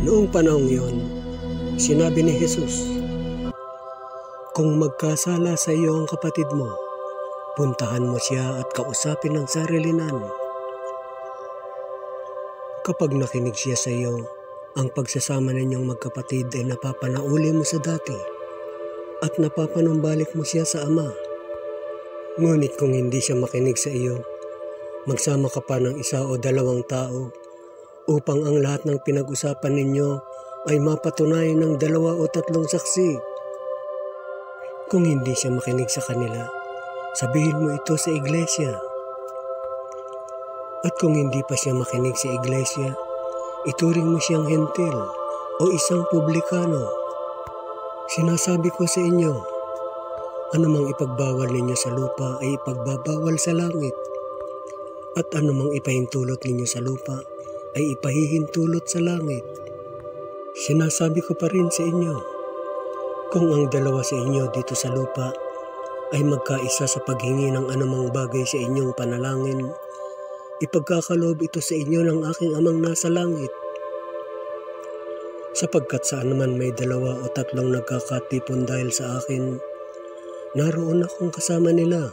Noong panahong iyon, sinabi ni Jesus, "Kung magkasala sa iyo ang kapatid mo, puntahan mo siya at kausapin ng sarilinan. Kapag nakinig siya sa iyo, ang pagsasama ninyong magkapatid ay napapanauli mo sa dati at napapanumbalik mo siya sa Ama. Ngunit kung hindi siya makinig sa iyo, magsama ka pa ng isa o dalawang tao upang ang lahat ng pinag-usapan ninyo ay mapatunayan ng 2 o 3 saksi. Kung hindi siya makinig sa kanila, sabihin mo ito sa iglesia. At kung hindi pa siya makinig sa iglesia, ituring mo siyang hentil o isang publikano. Sinasabi ko sa inyo, anumang ipagbawal ninyo sa lupa ay ipagbabawal sa langit, at anumang ipahintulot ninyo sa lupa ay ipahihintulot sa langit. Sinasabi ko pa rin sa inyo, kung ang 2 sa inyo dito sa lupa ay magkaisa sa paghingi ng anumang bagay sa inyong panalangin, ipagkakaloob ito sa inyo ng aking Amang nasa langit. Sapagkat saan naman may 2 o 3 nagkakatipon dahil sa akin, naroon akong kasama nila."